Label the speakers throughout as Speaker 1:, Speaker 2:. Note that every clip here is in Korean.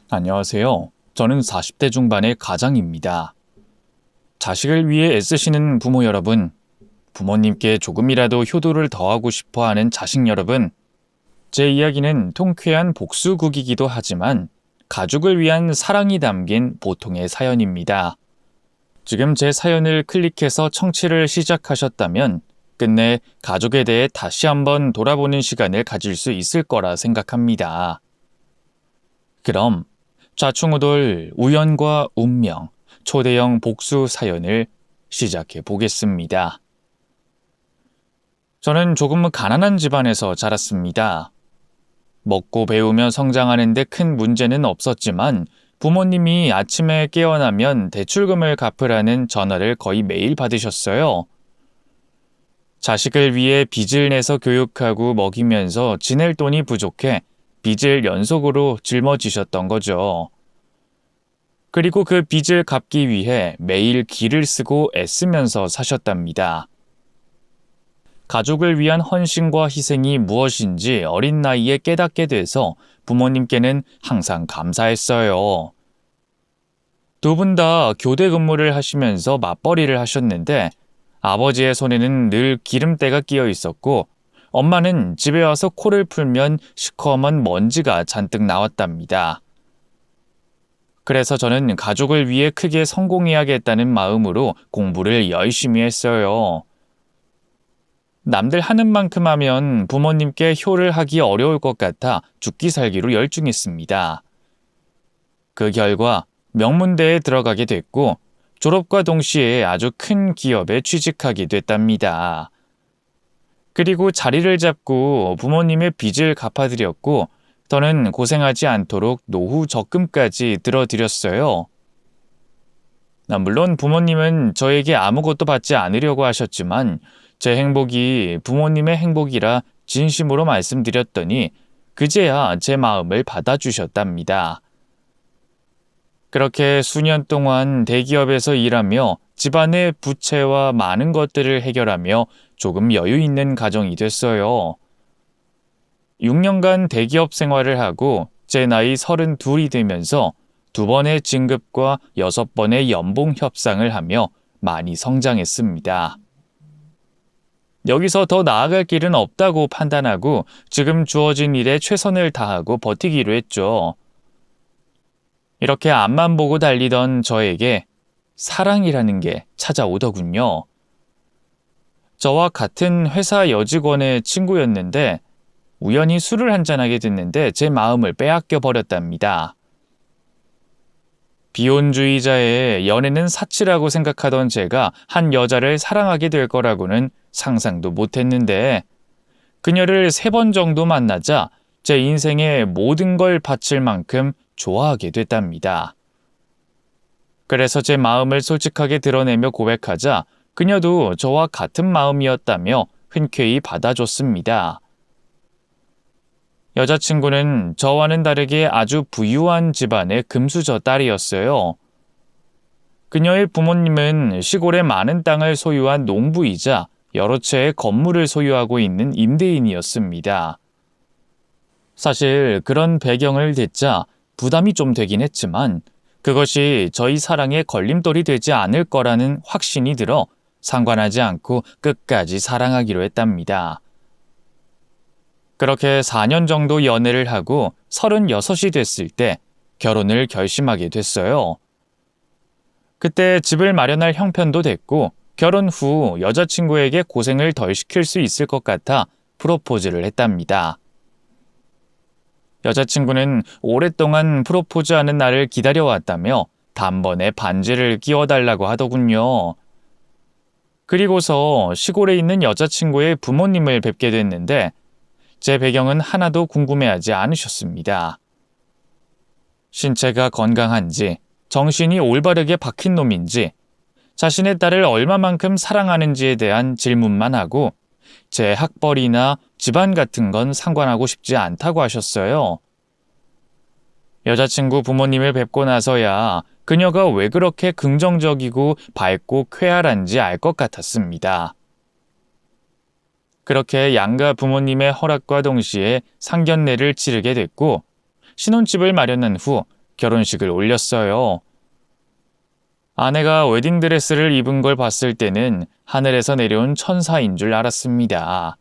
Speaker 1: 안녕하세요. 저는 40대 중반의 가장입니다. 자식을 위해 애쓰시는 부모 여러분, 부모님께 조금이라도 효도를 더하고 싶어 하는 자식 여러분, 제 이야기는 통쾌한 복수극이기도 하지만 가족을 위한 사랑이 담긴 보통의 사연입니다. 지금 제 사연을 클릭해서 청취를 시작하셨다면 끝내 가족에 대해 다시 한번 돌아보는 시간을 가질 수 있을 거라 생각합니다. 그럼 좌충우돌 우연과 운명, 초대형 복수 사연을 시작해 보겠습니다. 저는 조금 가난한 집안에서 자랐습니다. 먹고 배우며 성장하는데 큰 문제는 없었지만 부모님이 아침에 깨어나면 대출금을 갚으라는 전화를 거의 매일 받으셨어요. 자식을 위해 빚을 내서 교육하고 먹이면서 지낼 돈이 부족해 빚을 연속으로 짊어지셨던 거죠. 그리고 그 빚을 갚기 위해 매일 기를 쓰고 애쓰면서 사셨답니다. 가족을 위한 헌신과 희생이 무엇인지 어린 나이에 깨닫게 돼서 부모님께는 항상 감사했어요. 두 분 다 교대 근무를 하시면서 맞벌이를 하셨는데 아버지의 손에는 늘 기름때가 끼어 있었고 엄마는 집에 와서 코를 풀면 시커먼 먼지가 잔뜩 나왔답니다. 그래서 저는 가족을 위해 크게 성공해야겠다는 마음으로 공부를 열심히 했어요. 남들 하는 만큼 하면 부모님께 효를 하기 어려울 것 같아 죽기 살기로 열중했습니다. 그 결과 명문대에 들어가게 됐고 졸업과 동시에 아주 큰 기업에 취직하게 됐답니다. 그리고 자리를 잡고 부모님의 빚을 갚아드렸고 저는 고생하지 않도록 노후 적금까지 들어드렸어요. 물론 부모님은 저에게 아무것도 받지 않으려고 하셨지만 제 행복이 부모님의 행복이라 진심으로 말씀드렸더니 그제야 제 마음을 받아주셨답니다. 그렇게 수년 동안 대기업에서 일하며 집안의 부채와 많은 것들을 해결하며 조금 여유 있는 가정이 됐어요. 6년간 대기업 생활을 하고 제 나이 32이 되면서 2번의 진급과 6번의 연봉 협상을 하며 많이 성장했습니다. 여기서 더 나아갈 길은 없다고 판단하고 지금 주어진 일에 최선을 다하고 버티기로 했죠. 이렇게 앞만 보고 달리던 저에게 사랑이라는 게 찾아오더군요. 저와 같은 회사 여직원의 친구였는데 우연히 술을 한잔하게 됐는데 제 마음을 빼앗겨 버렸답니다. 비혼주의자의 연애는 사치라고 생각하던 제가 한 여자를 사랑하게 될 거라고는 상상도 못했는데 그녀를 3번 정도 만나자 제 인생의 모든 걸 바칠 만큼 좋아하게 됐답니다. 그래서 제 마음을 솔직하게 드러내며 고백하자 그녀도 저와 같은 마음이었다며 흔쾌히 받아줬습니다. 여자친구는 저와는 다르게 아주 부유한 집안의 금수저 딸이었어요. 그녀의 부모님은 시골에 많은 땅을 소유한 농부이자 여러 채의 건물을 소유하고 있는 임대인이었습니다. 사실 그런 배경을 듣자 부담이 좀 되긴 했지만 그것이 저희 사랑의 걸림돌이 되지 않을 거라는 확신이 들어 상관하지 않고 끝까지 사랑하기로 했답니다. 그렇게 4년 정도 연애를 하고 36이 됐을 때 결혼을 결심하게 됐어요. 그때 집을 마련할 형편도 됐고 결혼 후 여자친구에게 고생을 덜 시킬 수 있을 것 같아 프로포즈를 했답니다. 여자친구는 오랫동안 프로포즈하는 날을 기다려왔다며 단번에 반지를 끼워달라고 하더군요. 그리고서 시골에 있는 여자친구의 부모님을 뵙게 됐는데 제 배경은 하나도 궁금해하지 않으셨습니다. 신체가 건강한지, 정신이 올바르게 박힌 놈인지, 자신의 딸을 얼마만큼 사랑하는지에 대한 질문만 하고 제 학벌이나 집안 같은 건 상관하고 싶지 않다고 하셨어요. 여자친구 부모님을 뵙고 나서야 그녀가 왜 그렇게 긍정적이고 밝고 쾌활한지 알 것 같았습니다. 그렇게 양가 부모님의 허락과 동시에 상견례를 치르게 됐고 신혼집을 마련한 후 결혼식을 올렸어요. 아내가 웨딩드레스를 입은 걸 봤을 때는 하늘에서 내려온 천사인 줄 알았습니다.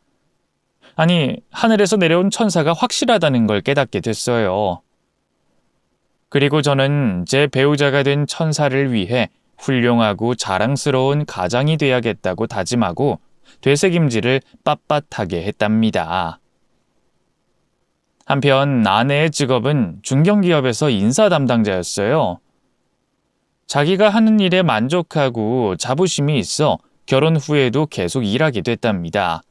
Speaker 1: 아니, 하늘에서 내려온 천사가 확실하다는 걸 깨닫게 됐어요. 그리고 저는 제 배우자가 된 천사를 위해 훌륭하고 자랑스러운 가장이 돼야겠다고 다짐하고 되새김질을 빳빳하게 했답니다. 한편 아내의 직업은 중견기업에서 인사 담당자였어요. 자기가 하는 일에 만족하고 자부심이 있어 결혼 후에도 계속 일하게 됐답니다.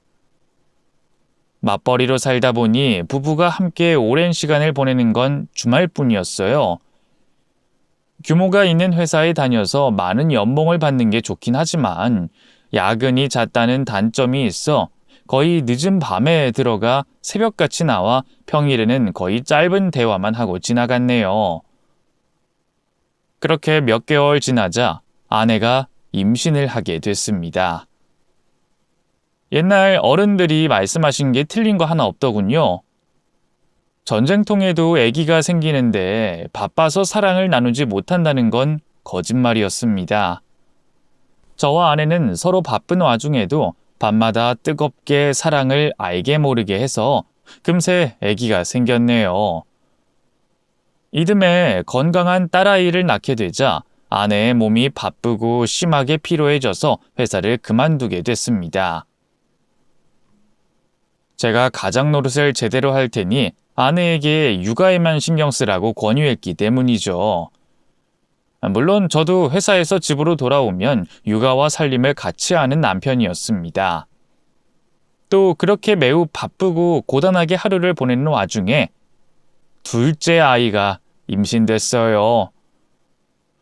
Speaker 1: 맞벌이로 살다 보니 부부가 함께 오랜 시간을 보내는 건 주말뿐이었어요. 규모가 있는 회사에 다녀서 많은 연봉을 받는 게 좋긴 하지만 야근이 잦다는 단점이 있어 거의 늦은 밤에 들어가 새벽같이 나와 평일에는 거의 짧은 대화만 하고 지나갔네요. 그렇게 몇 개월 지나자 아내가 임신을 하게 됐습니다. 옛날 어른들이 말씀하신 게 틀린 거 하나 없더군요. 전쟁통에도 아기가 생기는데 바빠서 사랑을 나누지 못한다는 건 거짓말이었습니다. 저와 아내는 서로 바쁜 와중에도 밤마다 뜨겁게 사랑을 알게 모르게 해서 금세 아기가 생겼네요. 이듬해 건강한 딸아이를 낳게 되자 아내의 몸이 바쁘고 심하게 피로해져서 회사를 그만두게 됐습니다. 제가 가장 노릇을 제대로 할 테니 아내에게 육아에만 신경 쓰라고 권유했기 때문이죠. 물론 저도 회사에서 집으로 돌아오면 육아와 살림을 같이 하는 남편이었습니다. 또 그렇게 매우 바쁘고 고단하게 하루를 보내는 와중에 둘째 아이가 임신됐어요.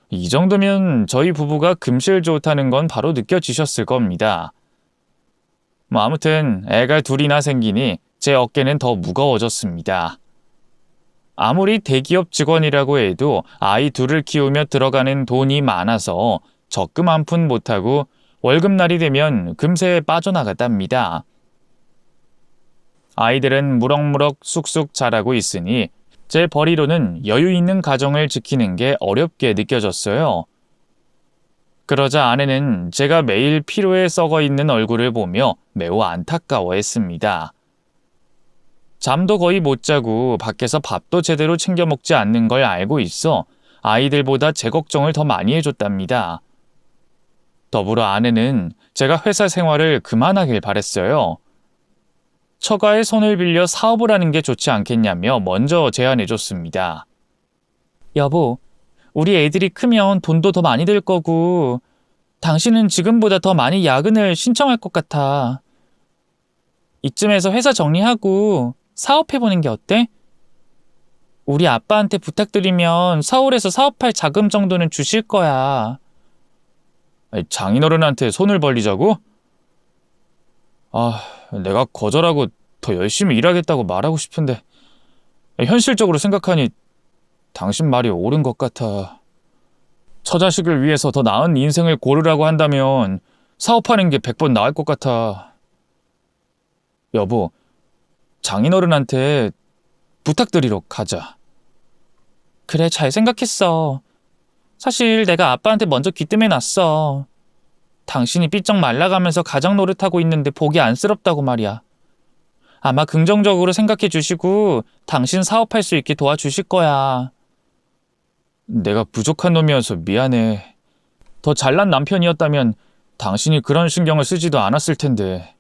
Speaker 1: 이 정도면 저희 부부가 금실 좋다는 건 바로 느껴지셨을 겁니다. 아무튼 애가 둘이나 생기니 제 어깨는 더 무거워졌습니다. 아무리 대기업 직원이라고 해도 아이 둘을 키우며 들어가는 돈이 많아서 적금 한 푼 못하고 월급날이 되면 금세 빠져나갔답니다. 아이들은 무럭무럭 쑥쑥 자라고 있으니 제 벌이로는 여유 있는 가정을 지키는 게 어렵게 느껴졌어요. 그러자 아내는 제가 매일 피로에 썩어 있는 얼굴을 보며 매우 안타까워했습니다. 잠도 거의 못 자고 밖에서 밥도 제대로 챙겨 먹지 않는 걸 알고 있어 아이들보다 제 걱정을 더 많이 해줬답니다. 더불어 아내는 제가 회사 생활을 그만하길 바랬어요. 처가의 손을 빌려 사업을 하는 게 좋지 않겠냐며 먼저 제안해줬습니다. 여보, 우리 애들이 크면 돈도 더 많이 들 거고 당신은 지금보다 더 많이 야근을 신청할 것 같아. 이쯤에서 회사 정리하고 사업해보는 게 어때? 우리 아빠한테 부탁드리면 서울에서 사업할 자금 정도는 주실 거야. 장인어른한테 손을 벌리자고? 내가 거절하고 더 열심히 일하겠다고 말하고 싶은데 현실적으로 생각하니 당신 말이 옳은 것 같아. 처자식을 위해서 더 나은 인생을 고르라고 한다면 사업하는 게 100번 나을 것 같아. 여보, 장인어른한테 부탁드리러 가자. 그래, 잘 생각했어. 사실 내가 아빠한테 먼저 귀뜸해놨어. 당신이 삐쩍 말라가면서 가장 노릇하고 있는데 보기 안쓰럽다고 말이야. 아마 긍정적으로 생각해 주시고 당신 사업할 수 있게 도와주실 거야. 내가 부족한 놈이어서 미안해. 더 잘난 남편이었다면 당신이 그런 신경을 쓰지도 않았을 텐데.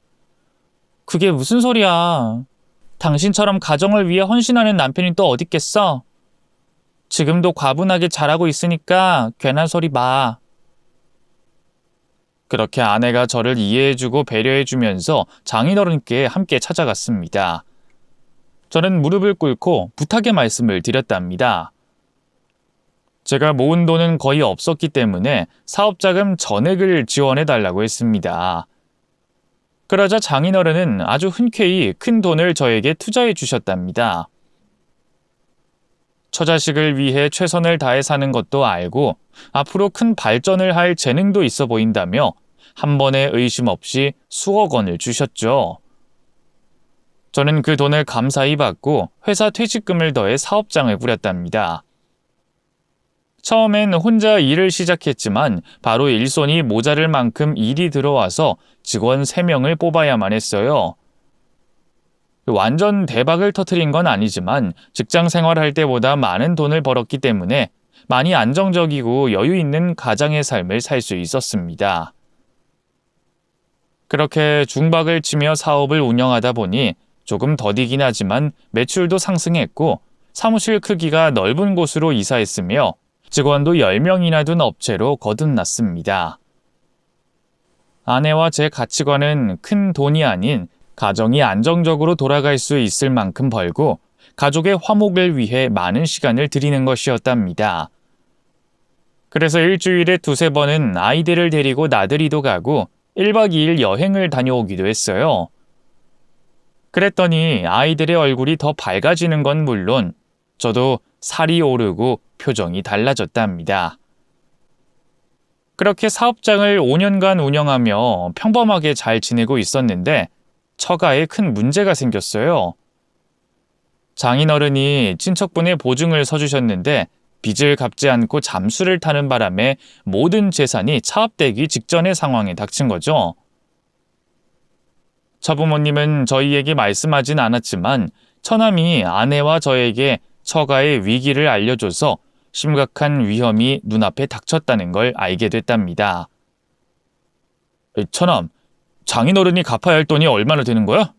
Speaker 1: 그게 무슨 소리야. 당신처럼 가정을 위해 헌신하는 남편이 또 어딨겠어? 지금도 과분하게 잘하고 있으니까 괜한 소리 마. 그렇게 아내가 저를 이해해주고 배려해주면서 장인어른께 함께 찾아갔습니다. 저는 무릎을 꿇고 부탁의 말씀을 드렸답니다. 제가 모은 돈은 거의 없었기 때문에 사업자금 전액을 지원해달라고 했습니다. 그러자 장인어른은 아주 흔쾌히 큰 돈을 저에게 투자해 주셨답니다. 처자식을 위해 최선을 다해 사는 것도 알고 앞으로 큰 발전을 할 재능도 있어 보인다며 한 번의 의심 없이 수억 원을 주셨죠. 저는 그 돈을 감사히 받고 회사 퇴직금을 더해 사업장을 꾸렸답니다. 처음엔 혼자 일을 시작했지만 바로 일손이 모자랄 만큼 일이 들어와서 직원 3명을 뽑아야만 했어요. 완전 대박을 터뜨린 건 아니지만 직장 생활할 때보다 많은 돈을 벌었기 때문에 많이 안정적이고 여유 있는 가장의 삶을 살 수 있었습니다. 그렇게 중박을 치며 사업을 운영하다 보니 조금 더디긴 하지만 매출도 상승했고 사무실 크기가 넓은 곳으로 이사했으며 직원도 10명이나 둔 업체로 거듭났습니다. 아내와 제 가치관은 큰 돈이 아닌 가정이 안정적으로 돌아갈 수 있을 만큼 벌고 가족의 화목을 위해 많은 시간을 들이는 것이었답니다. 그래서 일주일에 2-3번은 아이들을 데리고 나들이도 가고 1박 2일 여행을 다녀오기도 했어요. 그랬더니 아이들의 얼굴이 더 밝아지는 건 물론 저도 살이 오르고 표정이 달라졌답니다. 그렇게 사업장을 5년간 운영하며 평범하게 잘 지내고 있었는데 처가에 큰 문제가 생겼어요. 장인어른이 친척분의 보증을 서주셨는데 빚을 갚지 않고 잠수를 타는 바람에 모든 재산이 차압되기 직전의 상황에 닥친 거죠. 처부모님은 저희에게 말씀하진 않았지만 처남이 아내와 저에게 처가의 위기를 알려줘서 심각한 위험이 눈앞에 닥쳤다는 걸 알게 됐답니다. 처남, 장인어른이 갚아야 할 돈이 얼마나 되는 거야?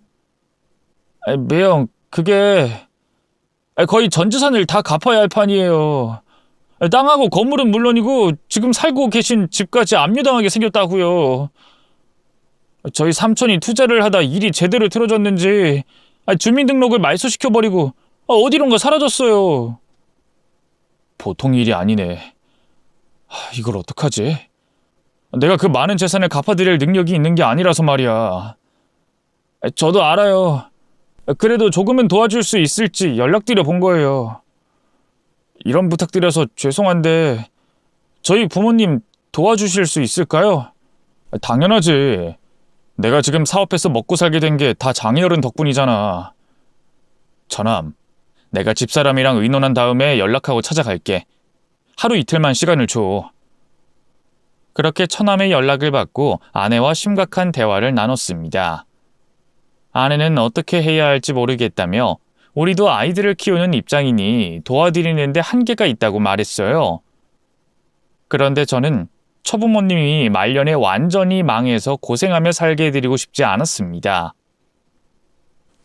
Speaker 1: 매형, 그게 거의 전 재산을 다 갚아야 할 판이에요. 땅하고 건물은 물론이고 지금 살고 계신 집까지 압류당하게 생겼다고요. 저희 삼촌이 투자를 하다 일이 제대로 틀어졌는지 주민등록을 말소시켜버리고 어디론가 사라졌어요. 보통 일이 아니네. 이걸 어떡하지? 내가 그 많은 재산을 갚아드릴 능력이 있는 게 아니라서 말이야. 저도 알아요. 그래도 조금은 도와줄 수 있을지 연락드려 본 거예요. 이런 부탁드려서 죄송한데 저희 부모님 도와주실 수 있을까요? 당연하지. 내가 지금 사업해서 먹고 살게 된 게 다 장인어른 덕분이잖아. 처남, 내가 집사람이랑 의논한 다음에 연락하고 찾아갈게. 하루 이틀만 시간을 줘. 그렇게 처남의 연락을 받고 아내와 심각한 대화를 나눴습니다. 아내는 어떻게 해야 할지 모르겠다며 우리도 아이들을 키우는 입장이니 도와드리는데 한계가 있다고 말했어요. 그런데 저는 처부모님이 말년에 완전히 망해서 고생하며 살게 해드리고 싶지 않았습니다.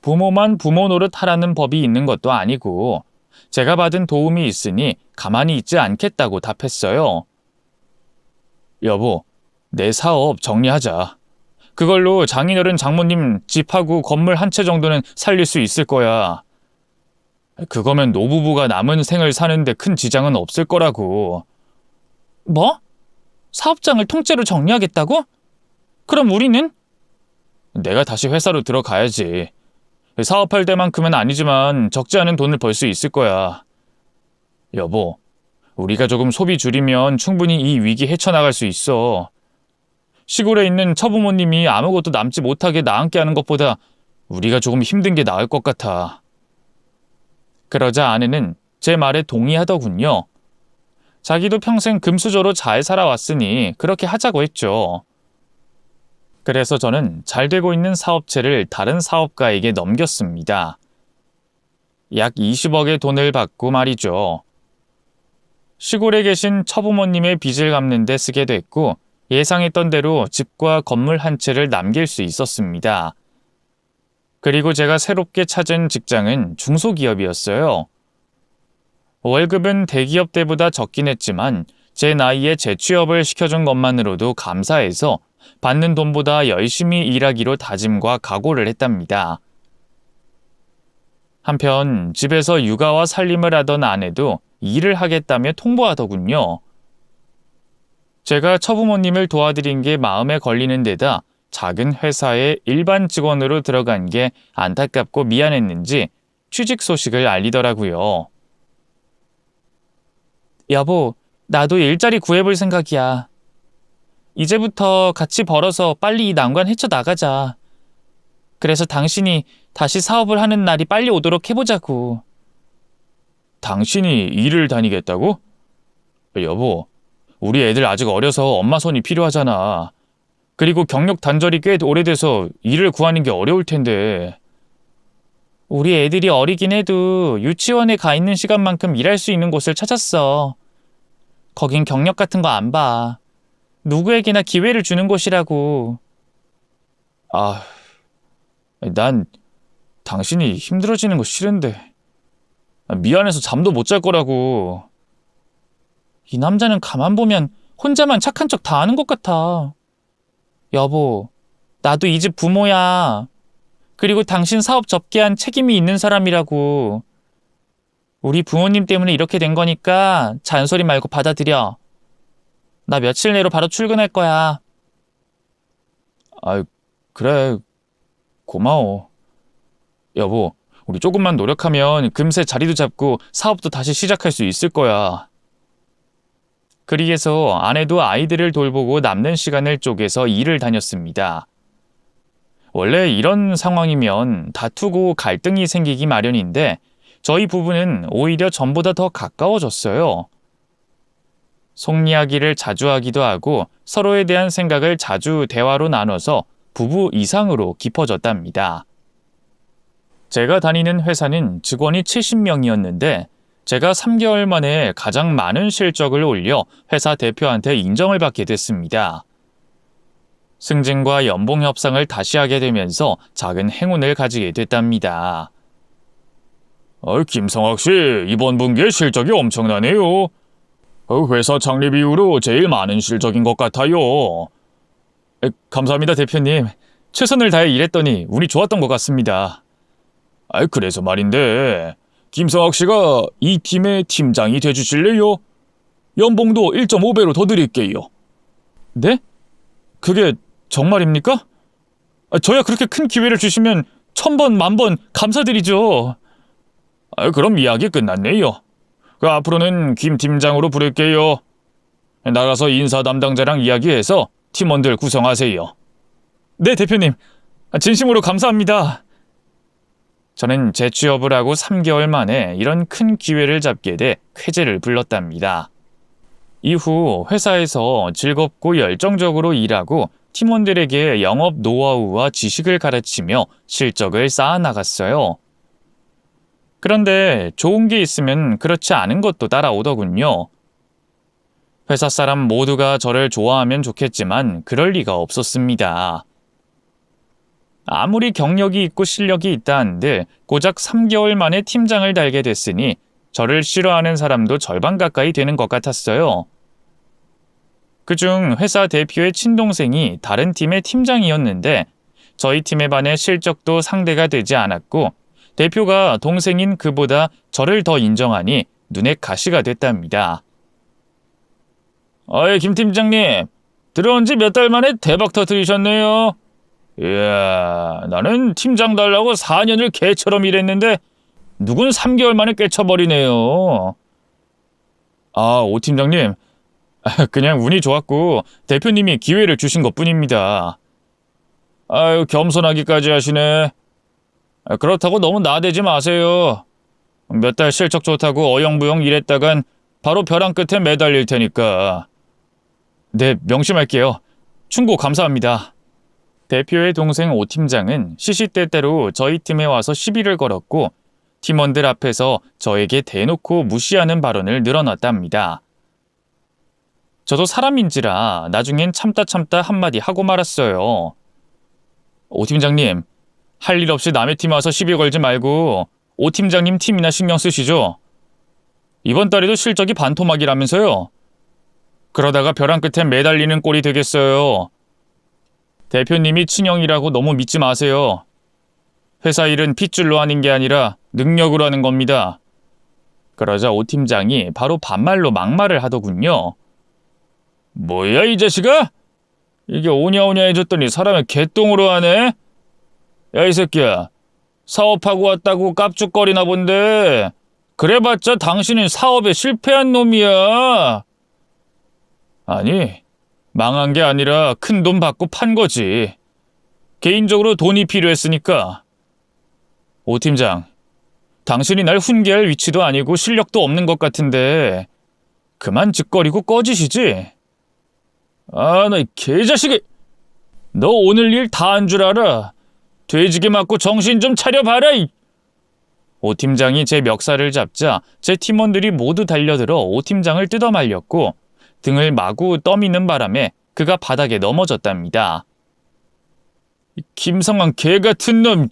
Speaker 1: 부모만 부모 노릇하라는 법이 있는 것도 아니고 제가 받은 도움이 있으니 가만히 있지 않겠다고 답했어요. 여보, 내 사업 정리하자. 그걸로 장인어른 장모님 집하고 건물 한 채 정도는 살릴 수 있을 거야. 그거면 노부부가 남은 생을 사는데 큰 지장은 없을 거라고. 뭐? 사업장을 통째로 정리하겠다고? 그럼 우리는? 내가 다시 회사로 들어가야지. 사업할 때만큼은 아니지만 적지 않은 돈을 벌 수 있을 거야. 여보, 우리가 조금 소비 줄이면 충분히 이 위기 헤쳐나갈 수 있어. 시골에 있는 처부모님이 아무것도 남지 못하게 나앉게 하는 것보다 우리가 조금 힘든 게 나을 것 같아. 그러자 아내는 제 말에 동의하더군요. 자기도 평생 금수저로 잘 살아왔으니 그렇게 하자고 했죠. 그래서 저는 잘 되고 있는 사업체를 다른 사업가에게 넘겼습니다. 약 20억의 돈을 받고 말이죠. 시골에 계신 처부모님의 빚을 갚는 데 쓰게 됐고 예상했던 대로 집과 건물 한 채를 남길 수 있었습니다. 그리고 제가 새롭게 찾은 직장은 중소기업이었어요. 월급은 대기업 때보다 적긴 했지만 제 나이에 재취업을 시켜준 것만으로도 감사해서 받는 돈보다 열심히 일하기로 다짐과 각오를 했답니다. 한편 집에서 육아와 살림을 하던 아내도 일을 하겠다며 통보하더군요. 제가 처부모님을 도와드린 게 마음에 걸리는 데다 작은 회사에 일반 직원으로 들어간 게 안타깝고 미안했는지 취직 소식을 알리더라고요. 여보, 나도 일자리 구해볼 생각이야. 이제부터 같이 벌어서 빨리 이 난관 헤쳐나가자. 그래서 당신이 다시 사업을 하는 날이 빨리 오도록 해보자고. 당신이 일을 다니겠다고? 여보, 우리 애들 아직 어려서 엄마 손이 필요하잖아. 그리고 경력 단절이 꽤 오래돼서 일을 구하는 게 어려울 텐데. 우리 애들이 어리긴 해도 유치원에 가 있는 시간만큼 일할 수 있는 곳을 찾았어. 거긴 경력 같은 거 안 봐. 누구에게나 기회를 주는 곳이라고. 아, 난 당신이 힘들어지는 거 싫은데. 미안해서 잠도 못 잘 거라고. 이 남자는 가만 보면 혼자만 착한 척 다 하는 것 같아. 여보, 나도 이 집 부모야. 그리고 당신 사업 접게 한 책임이 있는 사람이라고. 우리 부모님 때문에 이렇게 된 거니까 잔소리 말고 받아들여. 나 며칠 내로 바로 출근할 거야. 아, 그래. 고마워. 여보, 우리 조금만 노력하면 금세 자리도 잡고 사업도 다시 시작할 수 있을 거야. 그리해서 아내도 아이들을 돌보고 남는 시간을 쪼개서 일을 다녔습니다. 원래 이런 상황이면 다투고 갈등이 생기기 마련인데 저희 부부는 오히려 전보다 더 가까워졌어요. 속 이야기를 자주 하기도 하고 서로에 대한 생각을 자주 대화로 나눠서 부부 이상으로 깊어졌답니다. 제가 다니는 회사는 직원이 70명이었는데 제가 3개월 만에 가장 많은 실적을 올려 회사 대표한테 인정을 받게 됐습니다. 승진과 연봉 협상을 다시 하게 되면서 작은 행운을 가지게 됐답니다. 김성학 씨, 이번 분기에 실적이 엄청나네요. 회사 창립 이후로 제일 많은 실적인 것 같아요. 감사합니다, 대표님. 최선을 다해 일했더니 운이 좋았던 것 같습니다. 그래서 말인데 김성학 씨가 이 팀의 팀장이 돼주실래요? 연봉도 1.5배로 더 드릴게요. 네? 그게 정말입니까? 저야 그렇게 큰 기회를 주시면 1000번, 만번 감사드리죠. 그럼 이야기 끝났네요. 앞으로는 김 팀장으로 부를게요. 나가서 인사 담당자랑 이야기해서 팀원들 구성하세요. 네, 대표님. 진심으로 감사합니다. 저는 재취업을 하고 3개월 만에 이런 큰 기회를 잡게 돼 쾌재를 불렀답니다. 이후 회사에서 즐겁고 열정적으로 일하고 팀원들에게 영업 노하우와 지식을 가르치며 실적을 쌓아나갔어요. 그런데 좋은 게 있으면 그렇지 않은 것도 따라오더군요. 회사 사람 모두가 저를 좋아하면 좋겠지만 그럴 리가 없었습니다. 아무리 경력이 있고 실력이 있다 한들 고작 3개월 만에 팀장을 달게 됐으니 저를 싫어하는 사람도 절반 가까이 되는 것 같았어요. 그중 회사 대표의 친동생이 다른 팀의 팀장이었는데 저희 팀에 반해 실적도 상대가 되지 않았고 대표가 동생인 그보다 저를 더 인정하니 눈에 가시가 됐답니다. 김 팀장님, 들어온 지 몇 달 만에 대박 터뜨리셨네요. 이야, 나는 팀장 달라고 4년을 개처럼 일했는데 누군 3개월 만에 꿰쳐버리네요. 오 팀장님, 그냥 운이 좋았고 대표님이 기회를 주신 것뿐입니다. 겸손하기까지 하시네. 그렇다고 너무 나대지 마세요. 몇 달 실적 좋다고 어영부영 일했다간 바로 벼랑 끝에 매달릴 테니까. 네, 명심할게요. 충고 감사합니다. 대표의 동생 오 팀장은 시시때때로 저희 팀에 와서 시비를 걸었고 팀원들 앞에서 저에게 대놓고 무시하는 발언을 늘어놨답니다. 저도 사람인지라 나중엔 참다 한마디 하고 말았어요. 오 팀장님, 할 일 없이 남의 팀 와서 시비 걸지 말고 오 팀장님 팀이나 신경 쓰시죠. 이번 달에도 실적이 반토막이라면서요. 그러다가 벼랑 끝에 매달리는 꼴이 되겠어요. 대표님이 친형이라고 너무 믿지 마세요. 회사 일은 핏줄로 하는 게 아니라 능력으로 하는 겁니다. 그러자 오 팀장이 바로 반말로 막말을 하더군요. 뭐야 이 자식아? 이게 오냐오냐 해줬더니 사람을 개똥으로 하네? 야 이 새끼야, 사업하고 왔다고 깝죽거리나 본데 그래봤자 당신은 사업에 실패한 놈이야. 아니, 망한 게 아니라 큰 돈 받고 판 거지. 개인적으로 돈이 필요했으니까. 오 팀장, 당신이 날 훈계할 위치도 아니고 실력도 없는 것 같은데 그만 짓거리고 꺼지시지. 아, 나 이 개자식이. 너 오늘 일 다 한 줄 알아. 돼지게 맞고 정신 좀 차려봐라. 오 팀장이 제 멱살을 잡자 제 팀원들이 모두 달려들어 오 팀장을 뜯어말렸고 등을 마구 떠미는 바람에 그가 바닥에 넘어졌답니다. 이 김성환 개같은 놈,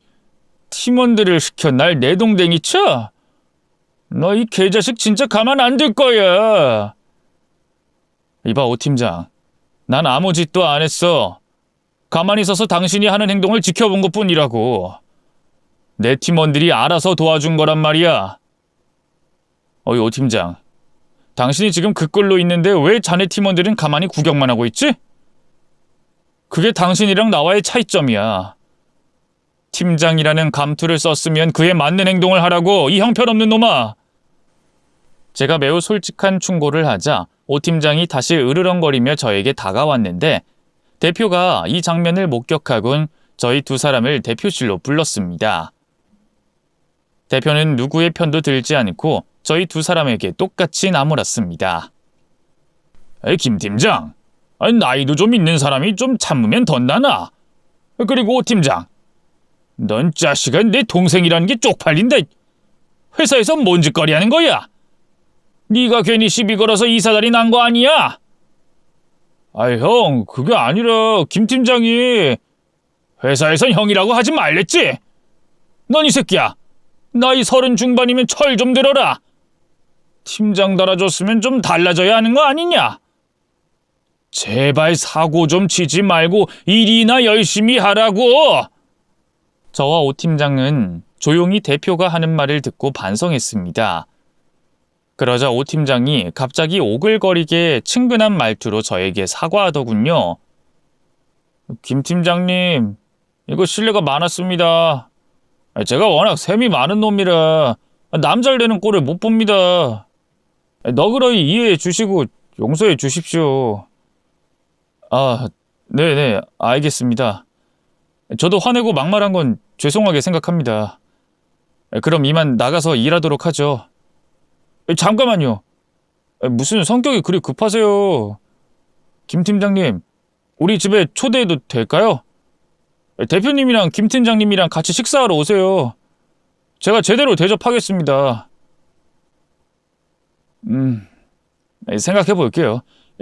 Speaker 1: 팀원들을 시켜 날 내동댕이 쳐? 너 이 개자식 진짜 가만 안 둘 거야. 이봐 오 팀장, 난 아무 짓도 안 했어. 가만히 서서 당신이 하는 행동을 지켜본 것뿐이라고. 내 팀원들이 알아서 도와준 거란 말이야. 어이 오 팀장, 당신이 지금 그 꼴로 있는데 왜 자네 팀원들은 가만히 구경만 하고 있지? 그게 당신이랑 나와의 차이점이야. 팀장이라는 감투를 썼으면 그에 맞는 행동을 하라고, 이 형편없는 놈아. 제가 매우 솔직한 충고를 하자 오 팀장이 다시 으르렁거리며 저에게 다가왔는데 대표가 이 장면을 목격하곤 저희 두 사람을 대표실로 불렀습니다. 대표는 누구의 편도 들지 않고 저희 두 사람에게 똑같이 나무랐습니다. 김 팀장, 나이도 좀 있는 사람이 좀 참으면 덧나나? 그리고 오 팀장, 넌 자식아 내 동생이라는 게 쪽팔린다. 회사에서 뭔 짓거리 하는 거야? 네가 괜히 시비 걸어서 이사달이 난 거 아니야? 형, 그게 아니라 김 팀장이 회사에선 형이라고 하지 말랬지? 넌 이 새끼야, 나이 30 중반이면 철 좀 들어라. 팀장 달아줬으면 좀 달라져야 하는 거 아니냐? 제발 사고 좀 치지 말고 일이나 열심히 하라고. 저와 오 팀장은 조용히 대표가 하는 말을 듣고 반성했습니다. 그러자 오 팀장이 갑자기 오글거리게 친근한 말투로 저에게 사과하더군요. 김 팀장님, 이거 실례가 많았습니다. 제가 워낙 셈이 많은 놈이라 남잘 되는 꼴을 못 봅니다. 너그러이 이해해 주시고 용서해 주십시오. 네네, 알겠습니다. 저도 화내고 막말한 건 죄송하게 생각합니다. 그럼 이만 나가서 일하도록 하죠. 잠깐만요. 무슨 성격이 그리 급하세요. 김 팀장님, 우리 집에 초대해도 될까요? 대표님이랑 김 팀장님이랑 같이 식사하러 오세요. 제가 제대로 대접하겠습니다. 생각해 볼게요.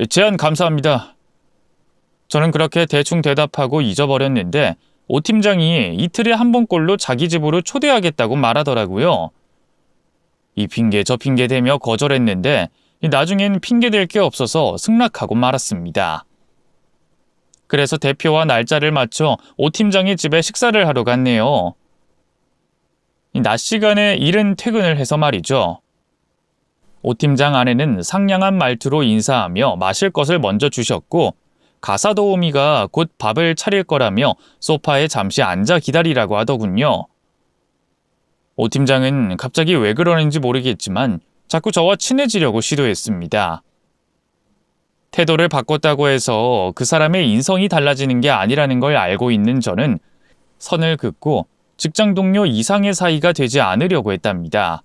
Speaker 1: 제안 감사합니다. 저는 그렇게 대충 대답하고 잊어버렸는데 오 팀장이 이틀에 한 번꼴로 자기 집으로 초대하겠다고 말하더라고요. 이 핑계 저 핑계 대며 거절했는데 나중엔 핑계 댈 게 없어서 승낙하고 말았습니다. 그래서 대표와 날짜를 맞춰 오 팀장의 집에 식사를 하러 갔네요. 낮 시간에 이른 퇴근을 해서 말이죠. 오 팀장 아내는 상냥한 말투로 인사하며 마실 것을 먼저 주셨고 가사도우미가 곧 밥을 차릴 거라며 소파에 잠시 앉아 기다리라고 하더군요. 오 팀장은 갑자기 왜 그러는지 모르겠지만 자꾸 저와 친해지려고 시도했습니다. 태도를 바꿨다고 해서 그 사람의 인성이 달라지는 게 아니라는 걸 알고 있는 저는 선을 긋고 직장 동료 이상의 사이가 되지 않으려고 했답니다.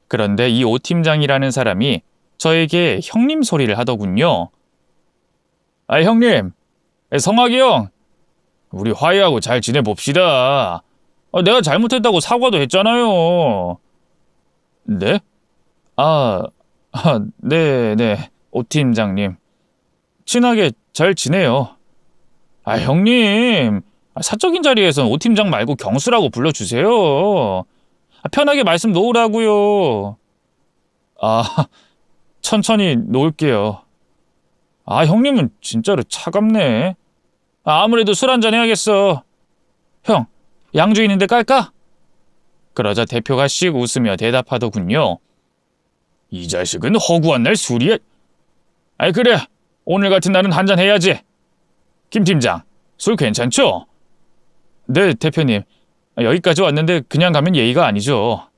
Speaker 1: 그런데 이 오 팀장이라는 사람이 저에게 형님 소리를 하더군요. 형님, 성학이 형, 우리 화해하고 잘 지내봅시다. 내가 잘못했다고 사과도 했잖아요. 네? 네, 오 팀장님. 친하게 잘 지내요. 형님, 사적인 자리에선 오 팀장 말고 경수라고 불러주세요. 편하게 말씀 놓으라고요. 천천히 놓을게요. 형님은 진짜로 차갑네. 아무래도 술 한잔 해야겠어. 형, 양주 있는데 깔까? 그러자 대표가 씩 웃으며 대답하더군요. 이 자식은 허구한 날 술이야. 그래, 오늘 같은 날은 한잔 해야지. 김 팀장, 술 괜찮죠? 네, 대표님. 여기까지 왔는데 그냥 가면 예의가 아니죠.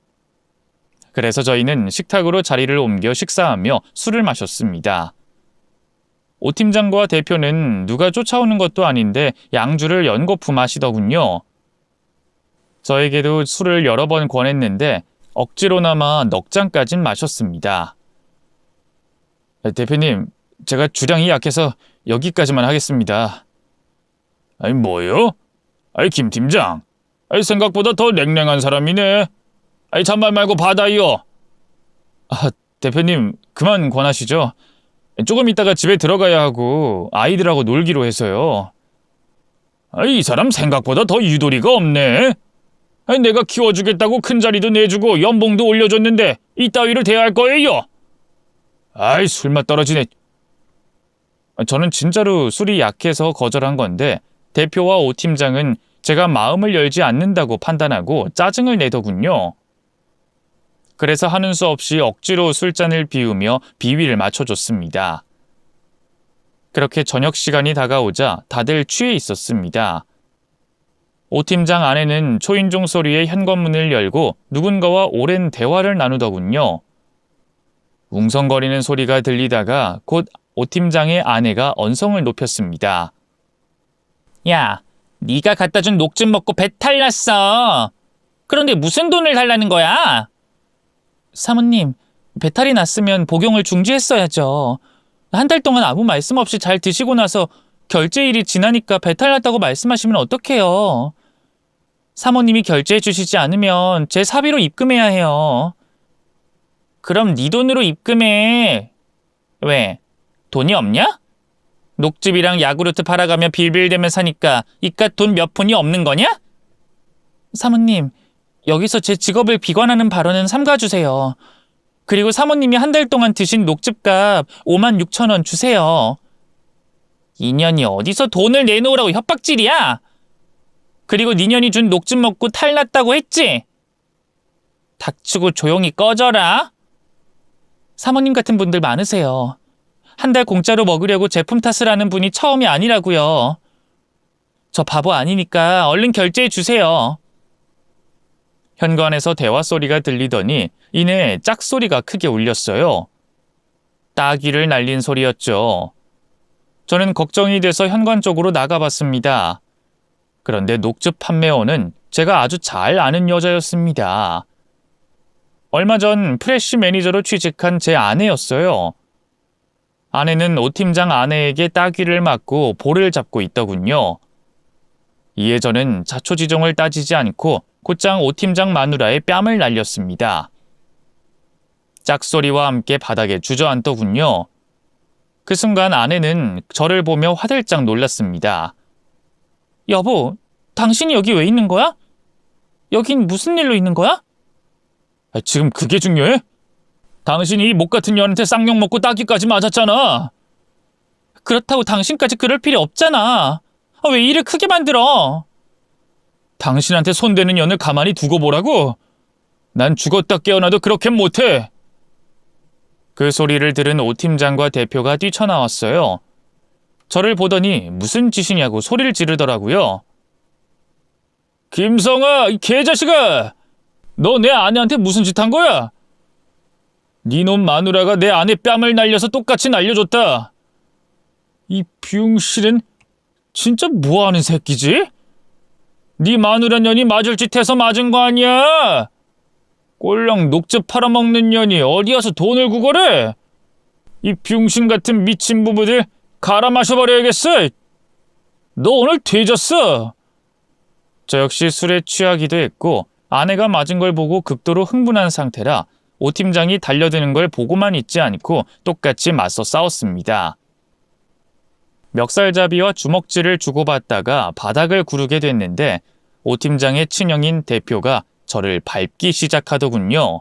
Speaker 1: 그래서 저희는 식탁으로 자리를 옮겨 식사하며 술을 마셨습니다. 오 팀장과 대표는 누가 쫓아오는 것도 아닌데 양주를 연거푸 마시더군요. 저에게도 술을 여러 번 권했는데 억지로나마 넉 잔까진 마셨습니다. 대표님, 제가 주량이 약해서 여기까지만 하겠습니다. 아니, 뭐요? 아니, 김 팀장. 아니, 생각보다 더 냉랭한 사람이네. 아니, 잔말 말고 받아요. 아, 대표님, 그만 권하시죠. 조금 있다가 집에 들어가야 하고 아이들하고 놀기로 해서요. 아니, 이 사람 생각보다 더 유도리가 없네. 아니, 내가 키워주겠다고 큰 자리도 내주고 연봉도 올려줬는데 이따위로 대할 거예요. 아이, 술맛 떨어지네. 저는 진짜로 술이 약해서 거절한 건데 대표와 오 팀장은 제가 마음을 열지 않는다고 판단하고 짜증을 내더군요. 그래서 하는 수 없이 억지로 술잔을 비우며 비위를 맞춰줬습니다. 그렇게 저녁 시간이 다가오자 다들 취해 있었습니다. 오 팀장 아내는 초인종 소리에 현관문을 열고 누군가와 오랜 대화를 나누더군요. 웅성거리는 소리가 들리다가 곧 오 팀장의 아내가 언성을 높였습니다. 야, 네가 갖다 준 녹즙 먹고 배탈 났어. 그런데 무슨 돈을 달라는 거야? 사모님, 배탈이 났으면 복용을 중지했어야죠. 한 달 동안 아무 말씀 없이 잘 드시고 나서 결제일이 지나니까 배탈 났다고 말씀하시면 어떡해요. 사모님이 결제해 주시지 않으면 제 사비로 입금해야 해요. 그럼 네 돈으로 입금해. 왜? 돈이 없냐? 녹즙이랑 야구르트 팔아가며 빌빌대며 사니까 이깟 돈 몇 푼이 없는 거냐? 사모님, 여기서 제 직업을 비관하는 발언은 삼가주세요. 그리고 사모님이 한 달 동안 드신 녹즙값 56,000원 주세요. 인연이 어디서 돈을 내놓으라고 협박질이야? 그리고 니년이 준 녹즙 먹고 탈났다고 했지? 닥치고 조용히 꺼져라. 사모님 같은 분들 많으세요. 한 달 공짜로 먹으려고 제품 탓을 하는 분이 처음이 아니라고요. 저 바보 아니니까 얼른 결제해 주세요. 현관에서 대화 소리가 들리더니 이내 짝소리가 크게 울렸어요. 따귀를 날린 소리였죠. 저는 걱정이 돼서 현관 쪽으로 나가봤습니다. 그런데 녹즙 판매원은 제가 아주 잘 아는 여자였습니다. 얼마 전 프레쉬 매니저로 취직한 제 아내였어요. 아내는 오 팀장 아내에게 따귀를 맞고 볼을 잡고 있더군요. 이에 저는 자초지종을 따지지 않고 곧장 오 팀장 마누라의 뺨을 날렸습니다. 짝소리와 함께 바닥에 주저앉더군요. 그 순간 아내는 저를 보며 화들짝 놀랐습니다. 여보, 당신이 여기 왜 있는 거야? 여긴 무슨 일로 있는 거야? 지금 그게 중요해? 당신이 목 같은 년한테 쌍욕 먹고 따귀까지 맞았잖아. 그렇다고 당신까지 그럴 필요 없잖아. 왜 일을 크게 만들어? 당신한테 손대는 년을 가만히 두고 보라고? 난 죽었다 깨어나도 그렇게 못해. 그 소리를 들은 오 팀장과 대표가 뛰쳐나왔어요. 저를 보더니 무슨 짓이냐고 소리를 지르더라고요. 김성아, 이 개자식아! 너 내 아내한테 무슨 짓 한 거야? 니놈 마누라가 내 아내 뺨을 날려서 똑같이 날려줬다. 이 병실은 진짜 뭐하는 새끼지? 네 마누라 년이 맞을 짓 해서 맞은 거 아니야? 꼴랑 녹즙 팔아먹는 년이 어디 가서 돈을 구걸해? 이 병신 같은 미친 부부들 갈아 마셔버려야겠어. 너 오늘 뒤졌어. 저 역시 술에 취하기도 했고 아내가 맞은 걸 보고 극도로 흥분한 상태라 오 팀장이 달려드는 걸 보고만 있지 않고 똑같이 맞서 싸웠습니다. 멱살잡이와 주먹질을 주고받다가 바닥을 구르게 됐는데 오 팀장의 친형인 대표가 저를 밟기 시작하더군요.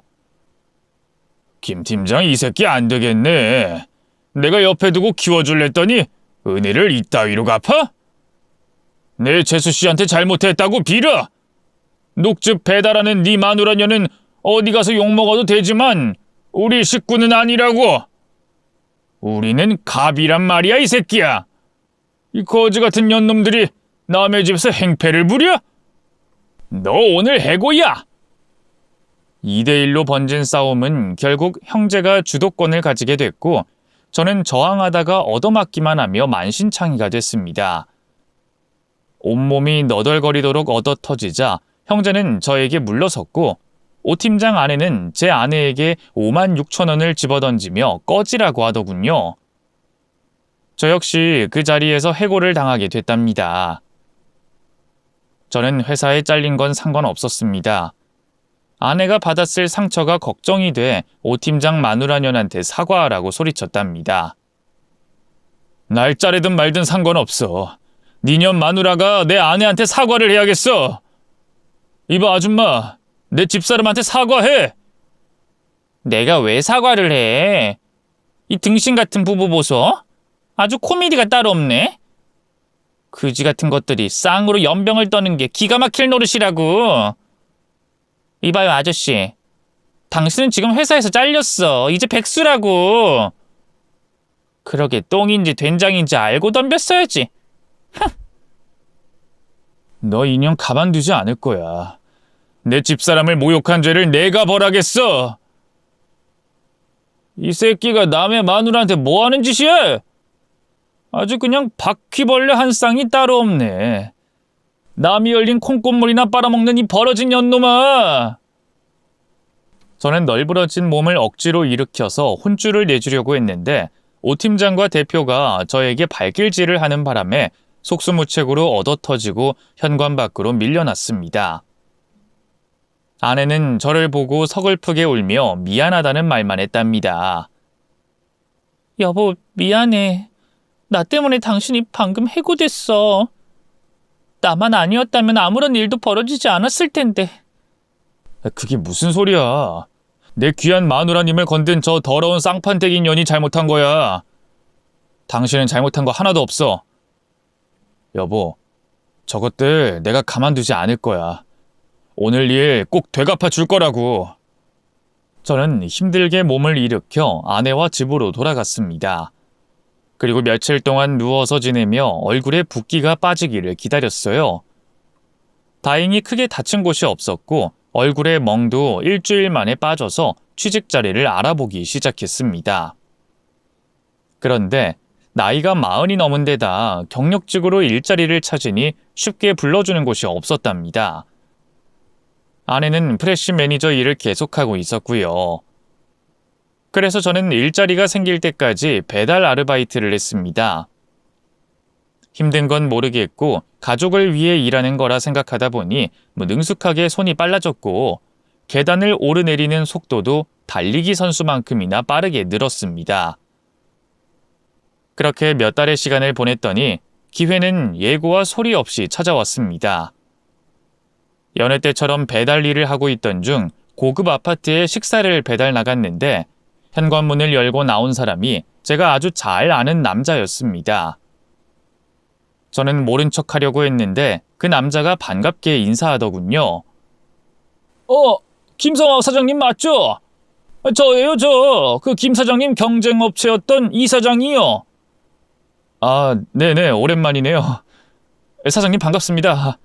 Speaker 1: 김 팀장 이 새끼 안 되겠네. 내가 옆에 두고 키워줄랬더니 은혜를 이따위로 갚아? 내 재수 씨한테 잘못했다고 빌어. 녹즙 배달하는 네 마누라녀는 어디 가서 욕먹어도 되지만 우리 식구는 아니라고. 우리는 갑이란 말이야 이 새끼야. 이 거지 같은 년놈들이 남의 집에서 행패를 부려? 너 오늘 해고야. 2대1로 번진 싸움은 결국 형제가 주도권을 가지게 됐고 저는 저항하다가 얻어맞기만 하며 만신창이가 됐습니다. 온몸이 너덜거리도록 얻어터지자 형제는 저에게 물러섰고 오 팀장 아내는 제 아내에게 5만 6천 원을 집어던지며 꺼지라고 하더군요. 저 역시 그 자리에서 해고를 당하게 됐답니다. 저는 회사에 잘린 건 상관없었습니다. 아내가 받았을 상처가 걱정이 돼 오 팀장 마누라년한테 사과하라고 소리쳤답니다. 날 자르든 말든 상관없어. 니년 마누라가 내 아내한테 사과를 해야겠어. 이봐 아줌마, 내 집사람한테 사과해. 내가 왜 사과를 해? 이 등신 같은 부부 보소. 아주 코미디가 따로 없네. 그지 같은 것들이 쌍으로 연병을 떠는 게 기가 막힐 노릇이라고. 이봐요 아저씨, 당신은 지금 회사에서 잘렸어. 이제 백수라고. 그러게 똥인지 된장인지 알고 덤볐어야지. 너 인형 가만두지 않을 거야. 내 집사람을 모욕한 죄를 내가 벌하겠어. 이 새끼가 남의 마누라한테 뭐 하는 짓이야? 아주 그냥 바퀴벌레 한 쌍이 따로 없네. 남이 열린 콩고물이나 빨아먹는 이 벌어진 년놈아. 저는 널브러진 몸을 억지로 일으켜서 혼쭐을 내주려고 했는데 오 팀장과 대표가 저에게 발길질을 하는 바람에 속수무책으로 얻어터지고 현관 밖으로 밀려났습니다. 아내는 저를 보고 서글프게 울며 미안하다는 말만 했답니다. 여보, 미안해. 나 때문에 당신이 방금 해고됐어. 나만 아니었다면 아무런 일도 벌어지지 않았을 텐데. 그게 무슨 소리야. 내 귀한 마누라님을 건든 저 더러운 쌍판대기 년이 잘못한 거야. 당신은 잘못한 거 하나도 없어. 여보, 저것들 내가 가만두지 않을 거야. 오늘 일 꼭 되갚아 줄 거라고. 저는 힘들게 몸을 일으켜 아내와 집으로 돌아갔습니다. 그리고 며칠 동안 누워서 지내며 얼굴에 붓기가 빠지기를 기다렸어요. 다행히 크게 다친 곳이 없었고 얼굴에 멍도 일주일 만에 빠져서 취직 자리를 알아보기 시작했습니다. 그런데 나이가 40이 넘은 데다 경력직으로 일자리를 찾으니 쉽게 불러주는 곳이 없었답니다. 아내는 프레시 매니저 일을 계속하고 있었고요. 그래서 저는 일자리가 생길 때까지 배달 아르바이트를 했습니다. 힘든 건 모르겠고 가족을 위해 일하는 거라 생각하다 보니 능숙하게 손이 빨라졌고 계단을 오르내리는 속도도 달리기 선수만큼이나 빠르게 늘었습니다. 그렇게 몇 달의 시간을 보냈더니 기회는 예고와 소리 없이 찾아왔습니다. 여느 때처럼 배달 일을 하고 있던 중 고급 아파트에 식사를 배달 나갔는데 현관문을 열고 나온 사람이 제가 아주 잘 아는 남자였습니다. 저는 모른 척 하려고 했는데 그 남자가 반갑게 인사하더군요. 김성학 사장님 맞죠? 저예요, 저. 그 김 사장님 경쟁업체였던 이 사장이요. 아, 네네, 오랜만이네요. 사장님 반갑습니다.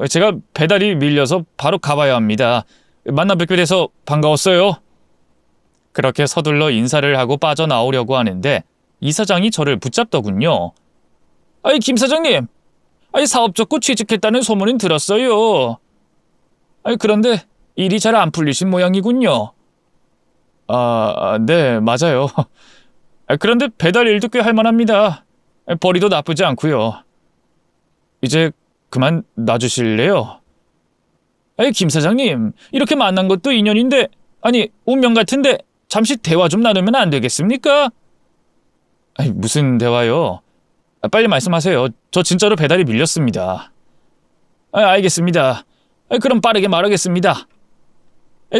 Speaker 1: 제가 배달이 밀려서 바로 가봐야 합니다. 만나 뵙게 돼서 반가웠어요. 그렇게 서둘러 인사를 하고 빠져나오려고 하는데 이 사장이 저를 붙잡더군요. 아이, 김 사장님. 아이, 사업 접고 취직했다는 소문은 들었어요. 아이, 그런데 일이 잘 안 풀리신 모양이군요. 네, 맞아요. 그런데 배달 일도 꽤 할만합니다. 벌이도 나쁘지 않고요. 이제 그만 놔주실래요? 아이, 김 사장님. 이렇게 만난 것도 인연인데, 아니, 운명 같은데 잠시 대화 좀 나누면 안 되겠습니까? 아니, 무슨 대화요? 빨리 말씀하세요. 저 진짜로 배달이 밀렸습니다. 알겠습니다. 그럼 빠르게 말하겠습니다.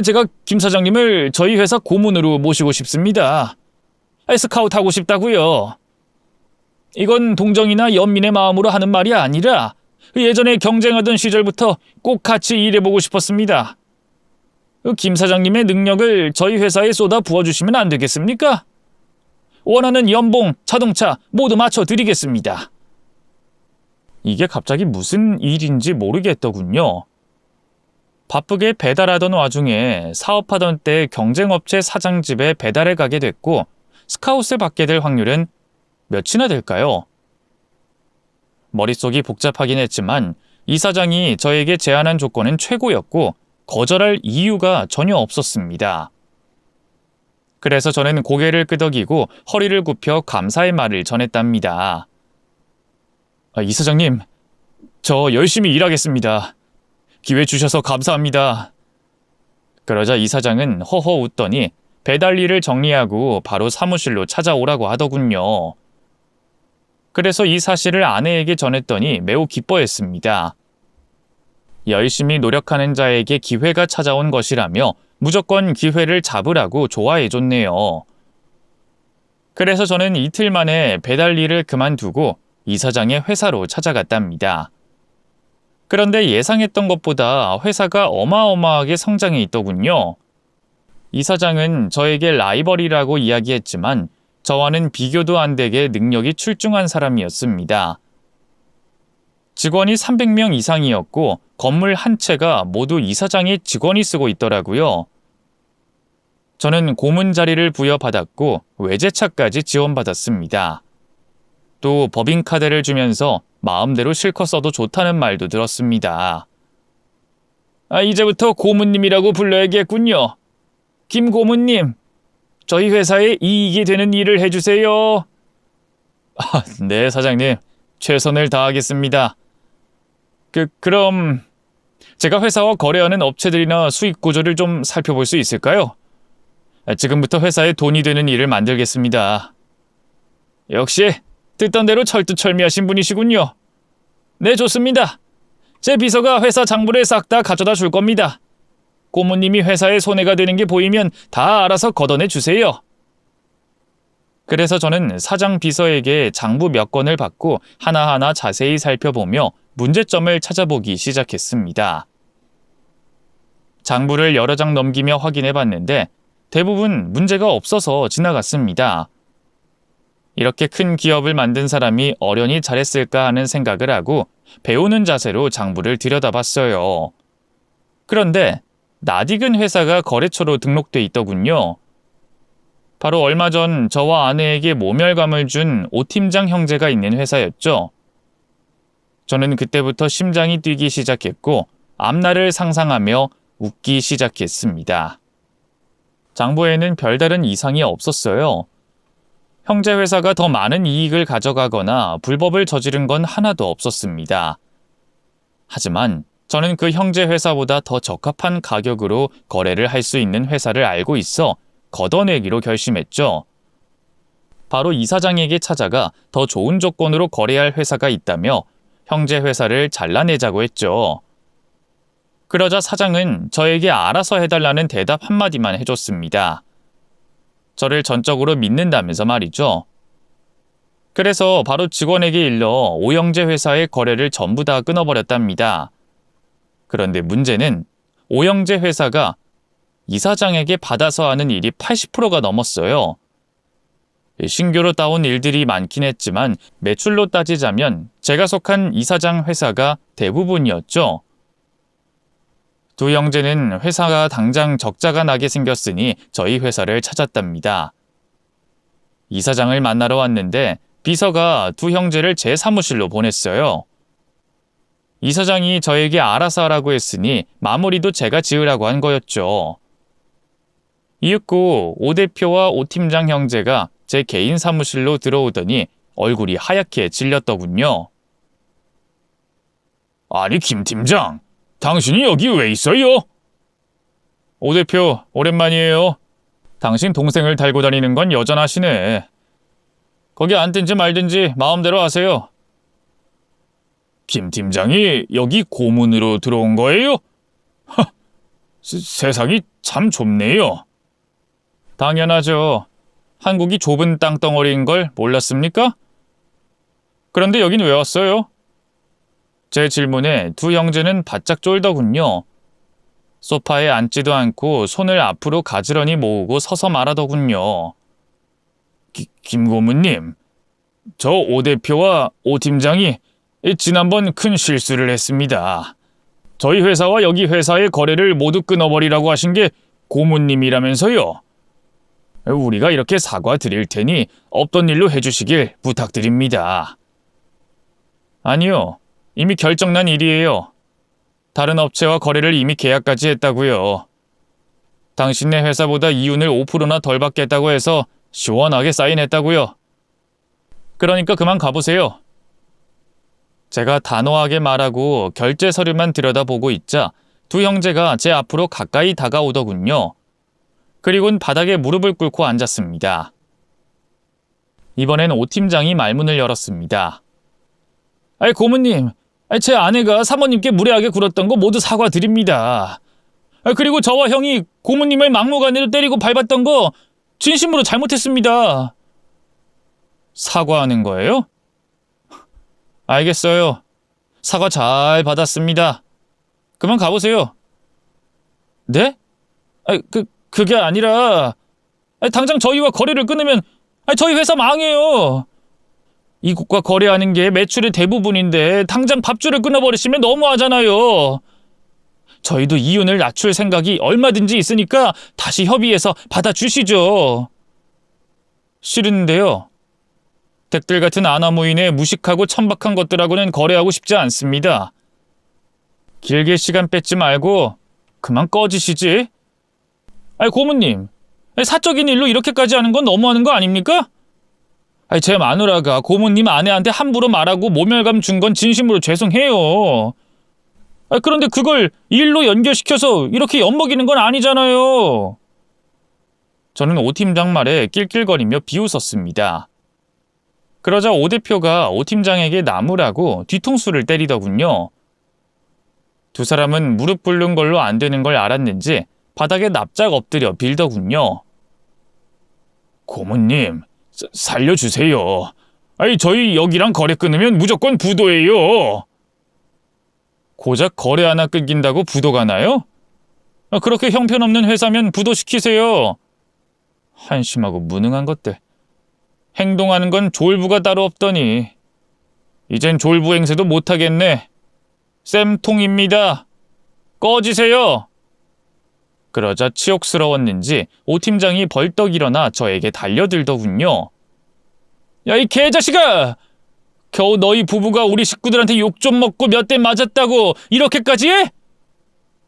Speaker 1: 제가 김 사장님을 저희 회사 고문으로 모시고 싶습니다. 스카우트하고 싶다고요. 이건 동정이나 연민의 마음으로 하는 말이 아니라 예전에 경쟁하던 시절부터 꼭 같이 일해보고 싶었습니다. 김 사장님의 능력을 저희 회사에 쏟아 부어주시면 안 되겠습니까? 원하는 연봉, 자동차 모두 맞춰드리겠습니다. 이게 갑자기 무슨 일인지 모르겠더군요. 바쁘게 배달하던 와중에 사업하던 때 경쟁업체 사장 집에 배달을 가게 됐고 스카웃을 받게 될 확률은 몇이나 될까요? 머릿속이 복잡하긴 했지만 이 사장이 저에게 제안한 조건은 최고였고 거절할 이유가 전혀 없었습니다. 그래서 저는 고개를 끄덕이고 허리를 굽혀 감사의 말을 전했답니다. 이사장님, 저 열심히 일하겠습니다. 기회 주셔서 감사합니다. 그러자 이사장은 허허 웃더니 배달 일을 정리하고 바로 사무실로 찾아오라고 하더군요. 그래서 이 사실을 아내에게 전했더니 매우 기뻐했습니다. 열심히 노력하는 자에게 기회가 찾아온 것이라며 무조건 기회를 잡으라고 좋아해줬네요. 그래서 저는 이틀 만에 배달 일을 그만두고 이사장의 회사로 찾아갔답니다. 그런데 예상했던 것보다 회사가 어마어마하게 성장해 있더군요. 이사장은 저에게 라이벌이라고 이야기했지만 저와는 비교도 안 되게 능력이 출중한 사람이었습니다. 직원이 300명 이상이었고 건물 한 채가 모두 이사장의 직원이 쓰고 있더라고요. 저는 고문 자리를 부여받았고 외제차까지 지원받았습니다. 또 법인카드를 주면서 마음대로 실컷 써도 좋다는 말도 들었습니다. 이제부터 고문님이라고 불러야겠군요. 김 고문님, 저희 회사에 이익이 되는 일을 해주세요. 네, 사장님. 최선을 다하겠습니다. 그럼 제가 회사와 거래하는 업체들이나 수익 구조를 좀 살펴볼 수 있을까요? 지금부터 회사에 돈이 되는 일을 만들겠습니다. 역시 듣던 대로 철두철미하신 분이시군요. 네, 좋습니다. 제 비서가 회사 장부를 싹 다 가져다 줄 겁니다. 고모님이 회사에 손해가 되는 게 보이면 다 알아서 걷어내 주세요. 그래서 저는 사장 비서에게 장부 몇 건을 받고 하나하나 자세히 살펴보며 문제점을 찾아보기 시작했습니다. 장부를 여러 장 넘기며 확인해 봤는데 대부분 문제가 없어서 지나갔습니다. 이렇게 큰 기업을 만든 사람이 어련히 잘했을까 하는 생각을 하고 배우는 자세로 장부를 들여다봤어요. 그런데 낯익은 회사가 거래처로 등록돼 있더군요. 바로 얼마 전 저와 아내에게 모멸감을 준 오 팀장 형제가 있는 회사였죠. 저는 그때부터 심장이 뛰기 시작했고 앞날을 상상하며 웃기 시작했습니다. 장부에는 별다른 이상이 없었어요. 형제 회사가 더 많은 이익을 가져가거나 불법을 저지른 건 하나도 없었습니다. 하지만 저는 그 형제 회사보다 더 적합한 가격으로 거래를 할 수 있는 회사를 알고 있어 걷어내기로 결심했죠. 바로 이사장에게 찾아가 더 좋은 조건으로 거래할 회사가 있다며 형제 회사를 잘라내자고 했죠. 그러자 사장은 저에게 알아서 해달라는 대답 한마디만 해줬습니다. 저를 전적으로 믿는다면서 말이죠. 그래서 바로 직원에게 일러 오형제 회사의 거래를 전부 다 끊어버렸답니다. 그런데 문제는 오형제 회사가 이사장에게 받아서 하는 일이 80%가 넘었어요. 신규로 따온 일들이 많긴 했지만 매출로 따지자면 제가 속한 이사장 회사가 대부분이었죠. 두 형제는 회사가 당장 적자가 나게 생겼으니 저희 회사를 찾았답니다. 이사장을 만나러 왔는데 비서가 두 형제를 제 사무실로 보냈어요. 이사장이 저에게 알아서 하라고 했으니 마무리도 제가 지으라고 한 거였죠. 이윽고 오 대표와 오 팀장 형제가 제 개인 사무실로 들어오더니 얼굴이 하얗게 질렸더군요. 아니 김 팀장, 당신이 여기 왜 있어요? 오 대표, 오랜만이에요. 당신 동생을 달고 다니는 건 여전하시네. 거기 앉든지 말든지 마음대로 하세요. 김 팀장이 여기 고문으로 들어온 거예요? 세상이 참 좁네요. 당연하죠. 한국이 좁은 땅덩어리인 걸 몰랐습니까? 그런데 여긴 왜 왔어요? 제 질문에 두 형제는 바짝 쫄더군요. 소파에 앉지도 않고 손을 앞으로 가지런히 모으고 서서 말하더군요. 김 고문님, 저 오 대표와 오 팀장이 지난번 큰 실수를 했습니다. 저희 회사와 여기 회사의 거래를 모두 끊어버리라고 하신 게 고문님이라면서요. 우리가 이렇게 사과드릴 테니 없던 일로 해주시길 부탁드립니다. 아니요, 이미 결정난 일이에요. 다른 업체와 거래를 이미 계약까지 했다고요. 당신네 회사보다 이윤을 5%나 덜 받겠다고 해서 시원하게 사인했다고요. 그러니까 그만 가보세요. 제가 단호하게 말하고 결제 서류만 들여다보고 있자 두 형제가 제 앞으로 가까이 다가오더군요. 그리곤 바닥에 무릎을 꿇고 앉았습니다. 이번엔 오 팀장이 말문을 열었습니다. 고모님, 제 아내가 사모님께 무례하게 굴었던 거 모두 사과드립니다. 그리고 저와 형이 고모님을 막무가내로 때리고 밟았던 거 진심으로 잘못했습니다. 사과하는 거예요? 알겠어요. 사과 잘 받았습니다. 그만 가보세요. 네? 그게 아니라 당장 저희와 거래를 끊으면 저희 회사 망해요. 이곳과 거래하는 게 매출의 대부분인데 당장 밥줄을 끊어버리시면 너무하잖아요. 저희도 이윤을 낮출 생각이 얼마든지 있으니까 다시 협의해서 받아주시죠. 싫은데요. 댁들 같은 아나무인의 무식하고 천박한 것들하고는 거래하고 싶지 않습니다. 길게 시간 뺏지 말고 그만 꺼지시지. 고모님, 사적인 일로 이렇게까지 하는 건 너무하는 거 아닙니까? 제 마누라가 고모님 아내한테 함부로 말하고 모멸감 준 건 진심으로 죄송해요. 그런데 그걸 일로 연결시켜서 이렇게 엿먹이는 건 아니잖아요. 저는 오 팀장 말에 낄낄거리며 비웃었습니다. 그러자 오 대표가 오 팀장에게 나무라고 뒤통수를 때리더군요. 두 사람은 무릎 꿇는 걸로 안 되는 걸 알았는지 바닥에 납작 엎드려 빌더군요. 고모님, 살려주세요. 저희 여기랑 거래 끊으면 무조건 부도예요. 고작 거래 하나 끊긴다고 부도가 나요? 그렇게 형편없는 회사면 부도시키세요. 한심하고 무능한 것들. 행동하는 건 졸부가 따로 없더니 이젠 졸부 행세도 못하겠네. 쌤통입니다. 꺼지세요. 그러자 치욕스러웠는지 오 팀장이 벌떡 일어나 저에게 달려들더군요. 야, 이 개자식아! 겨우 너희 부부가 우리 식구들한테 욕 좀 먹고 몇 대 맞았다고 이렇게까지 해?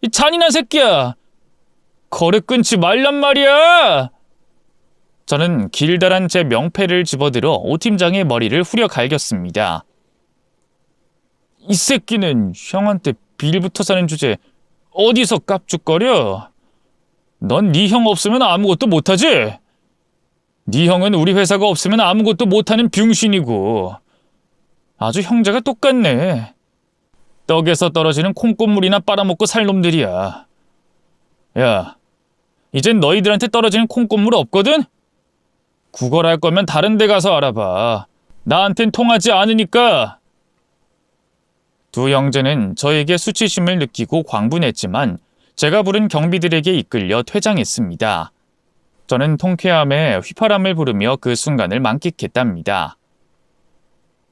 Speaker 1: 이 잔인한 새끼야! 거래 끊지 말란 말이야! 저는 길다란 제 명패를 집어들어 오 팀장의 머리를 후려 갈겼습니다. 이 새끼는 형한테 빌부터 사는 주제 어디서 깝죽거려? 넌 네 형 없으면 아무것도 못하지? 네 형은 우리 회사가 없으면 아무것도 못하는 병신이고 아주 형제가 똑같네. 떡에서 떨어지는 콩고물이나 빨아먹고 살 놈들이야. 야, 이젠 너희들한테 떨어지는 콩고물 없거든? 구걸할 거면 다른 데 가서 알아봐. 나한텐 통하지 않으니까. 두 형제는 저에게 수치심을 느끼고 광분했지만 제가 부른 경비들에게 이끌려 퇴장했습니다. 저는 통쾌함에 휘파람을 부르며 그 순간을 만끽했답니다.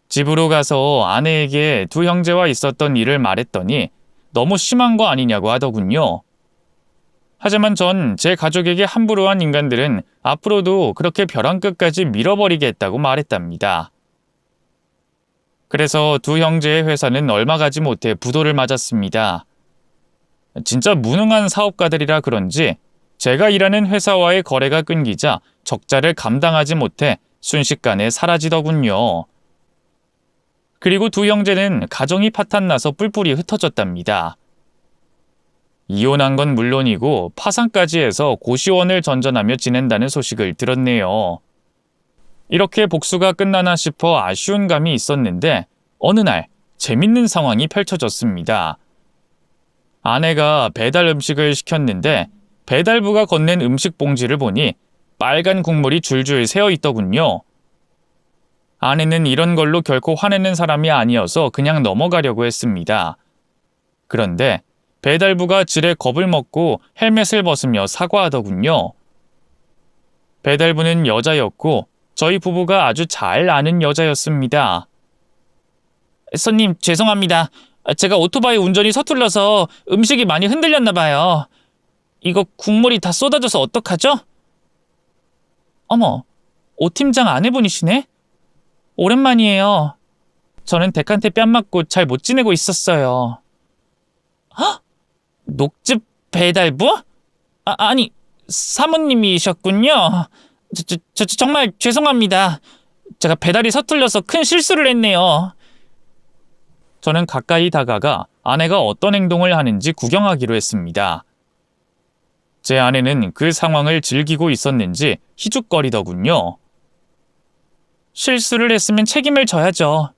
Speaker 1: 집으로 가서 아내에게 두 형제와 있었던 일을 말했더니 너무 심한 거 아니냐고 하더군요. 하지만 전 제 가족에게 함부로 한 인간들은 앞으로도 그렇게 벼랑 끝까지 밀어버리겠다고 말했답니다. 그래서 두 형제의 회사는 얼마 가지 못해 부도를 맞았습니다. 진짜 무능한 사업가들이라 그런지 제가 일하는 회사와의 거래가 끊기자 적자를 감당하지 못해 순식간에 사라지더군요. 그리고 두 형제는 가정이 파탄나서 뿔뿔이 흩어졌답니다. 이혼한 건 물론이고 파산까지 해서 고시원을 전전하며 지낸다는 소식을 들었네요. 이렇게 복수가 끝나나 싶어 아쉬운 감이 있었는데 어느 날 재밌는 상황이 펼쳐졌습니다. 아내가 배달 음식을 시켰는데 배달부가 건넨 음식 봉지를 보니 빨간 국물이 줄줄 새어 있더군요. 아내는 이런 걸로 결코 화내는 사람이 아니어서 그냥 넘어가려고 했습니다. 그런데 배달부가 지레 겁을 먹고 헬멧을 벗으며 사과하더군요. 배달부는 여자였고 저희 부부가 아주 잘 아는 여자였습니다. 손님, 죄송합니다. 제가 오토바이 운전이 서툴러서 음식이 많이 흔들렸나 봐요. 이거 국물이 다 쏟아져서 어떡하죠? 어머, 오 팀장 아내분이시네? 오랜만이에요. 저는 댁한테 뺨 맞고 잘 못 지내고 있었어요. 녹즙 배달부? 아니, 사모님이셨군요. 정말 죄송합니다. 제가 배달이 서툴려서 큰 실수를 했네요. 저는 가까이 다가가 아내가 어떤 행동을 하는지 구경하기로 했습니다. 제 아내는 그 상황을 즐기고 있었는지 희죽거리더군요. 실수를 했으면 책임을 져야죠.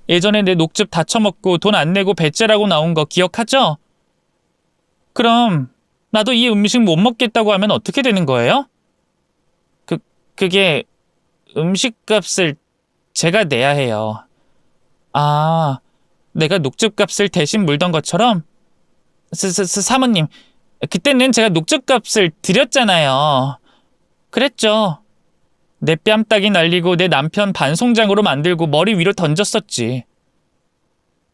Speaker 1: 예전에 내 녹즙 다 처먹고 돈 안 내고 배째라고 나온 거 기억하죠? 그럼 나도 이 음식 못 먹겠다고 하면 어떻게 되는 거예요? 그게 음식값을 제가 내야 해요. 아, 내가 녹즙값을 대신 물던 것처럼? 사모님, 그때는 제가 녹즙값을 드렸잖아요. 그랬죠. 내 뺨따기 날리고 내 남편 반송장으로 만들고 머리 위로 던졌었지.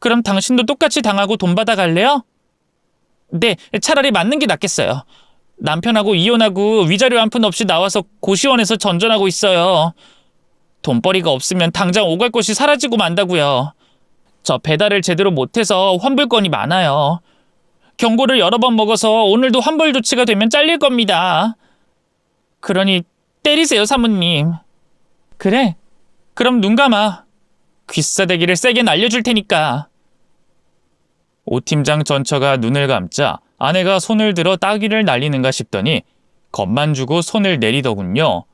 Speaker 1: 그럼 당신도 똑같이 당하고 돈 받아갈래요? 네, 차라리 맞는 게 낫겠어요. 남편하고 이혼하고 위자료 한 푼 없이 나와서 고시원에서 전전하고 있어요. 돈벌이가 없으면 당장 오갈 곳이 사라지고 만다고요. 저 배달을 제대로 못해서 환불건이 많아요. 경고를 여러 번 먹어서 오늘도 환불 조치가 되면 잘릴 겁니다. 그러니 때리세요, 사모님. 그래? 그럼 눈 감아. 귀싸대기를 세게 날려줄 테니까. 오 팀장 전처가 눈을 감자 아내가 손을 들어 따귀를 날리는가 싶더니 겁만 주고 손을 내리더군요.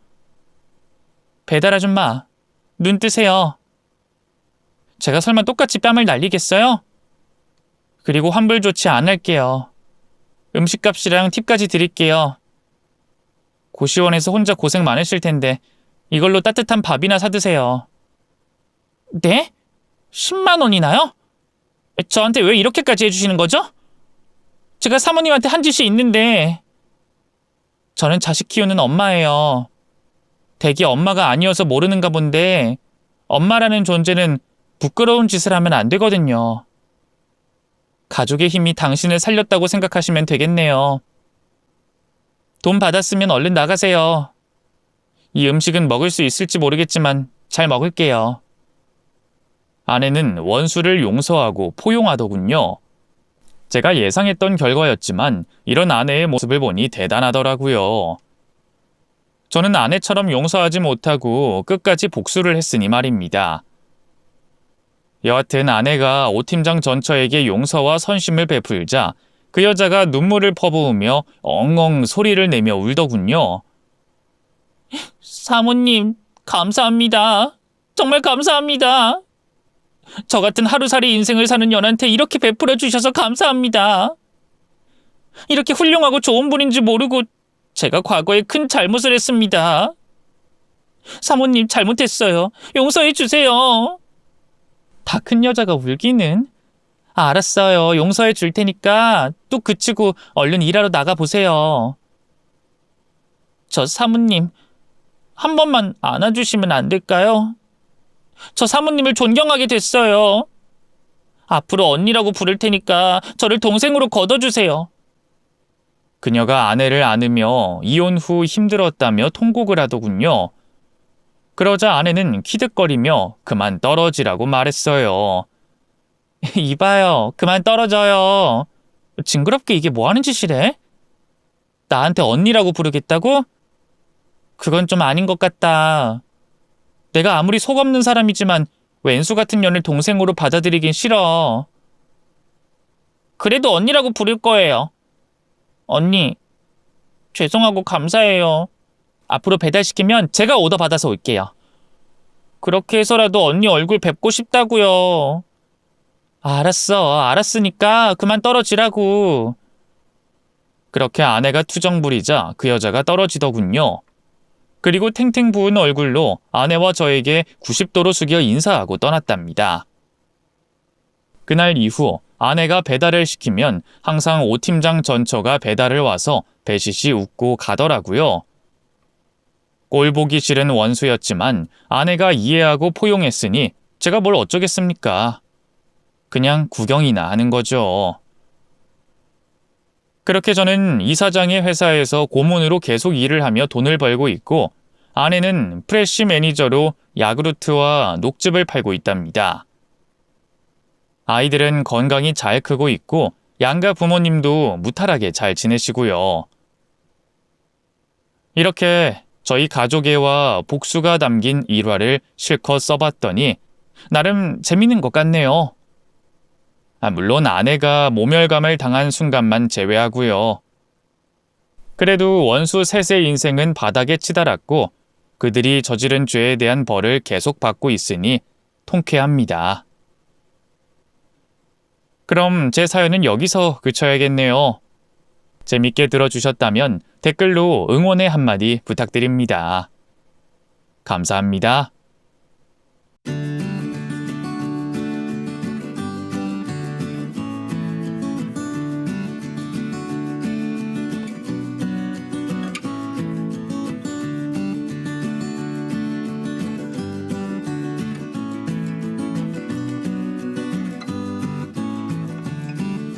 Speaker 1: 배달 아줌마, 눈 뜨세요. 제가 설마 똑같이 뺨을 날리겠어요? 그리고 환불 조치 안 할게요. 음식값이랑 팁까지 드릴게요. 고시원에서 혼자 고생 많으실 텐데 이걸로 따뜻한 밥이나 사드세요. 네? 10만 원이나요? 저한테 왜 이렇게까지 해주시는 거죠? 제가 사모님한테 한 짓이 있는데. 저는 자식 키우는 엄마예요. 댁이 엄마가 아니어서 모르는가 본데 엄마라는 존재는 부끄러운 짓을 하면 안 되거든요. 가족의 힘이 당신을 살렸다고 생각하시면 되겠네요. 돈 받았으면 얼른 나가세요. 이 음식은 먹을 수 있을지 모르겠지만 잘 먹을게요. 아내는 원수를 용서하고 포용하더군요. 제가 예상했던 결과였지만 이런 아내의 모습을 보니 대단하더라고요. 저는 아내처럼 용서하지 못하고 끝까지 복수를 했으니 말입니다. 여하튼 아내가 오 팀장 전처에게 용서와 선심을 베풀자 그 여자가 눈물을 퍼부으며 엉엉 소리를 내며 울더군요. 사모님, 감사합니다. 정말 감사합니다. 저 같은 하루살이 인생을 사는 년한테 이렇게 베풀어 주셔서 감사합니다. 이렇게 훌륭하고 좋은 분인지 모르고 제가 과거에 큰 잘못을 했습니다. 사모님, 잘못했어요. 용서해 주세요. 다 큰 여자가 울기는? 알았어요. 용서해 줄 테니까 뚝 그치고 얼른 일하러 나가보세요. 저 사모님, 한 번만 안아주시면 안 될까요? 저 사모님을 존경하게 됐어요. 앞으로 언니라고 부를 테니까 저를 동생으로 걷어주세요. 그녀가 아내를 안으며 이혼 후 힘들었다며 통곡을 하더군요. 그러자 아내는 키득거리며 그만 떨어지라고 말했어요. 이봐요, 그만 떨어져요. 징그럽게 이게 뭐 하는 짓이래? 나한테 언니라고 부르겠다고? 그건 좀 아닌 것 같다. 내가 아무리 속 없는 사람이지만 왼수 같은 년을 동생으로 받아들이긴 싫어. 그래도 언니라고 부를 거예요. 언니, 죄송하고 감사해요. 앞으로 배달시키면 제가 오더 받아서 올게요. 그렇게 해서라도 언니 얼굴 뵙고 싶다고요. 알았으니까 그만 떨어지라고. 그렇게 아내가 투정 부리자 그 여자가 떨어지더군요. 그리고 탱탱 부은 얼굴로 아내와 저에게 90도로 숙여 인사하고 떠났답니다. 그날 이후 아내가 배달을 시키면 항상 오 팀장 전처가 배달을 와서 배시시 웃고 가더라고요. 꼴 보기 싫은 원수였지만 아내가 이해하고 포용했으니 제가 뭘 어쩌겠습니까? 그냥 구경이나 하는 거죠. 그렇게 저는 이사장의 회사에서 고문으로 계속 일을 하며 돈을 벌고 있고 아내는 프레시 매니저로 야구르트와 녹즙을 팔고 있답니다. 아이들은 건강히 잘 크고 있고 양가 부모님도 무탈하게 잘 지내시고요. 이렇게 저희 가족애와 복수가 담긴 일화를 실컷 써봤더니 나름 재밌는 것 같네요. 물론 아내가 모멸감을 당한 순간만 제외하고요. 그래도 원수 셋의 인생은 바닥에 치달았고 그들이 저지른 죄에 대한 벌을 계속 받고 있으니 통쾌합니다. 그럼 제 사연은 여기서 그쳐야겠네요. 재밌게 들어주셨다면 댓글로 응원의 한마디 부탁드립니다. 감사합니다.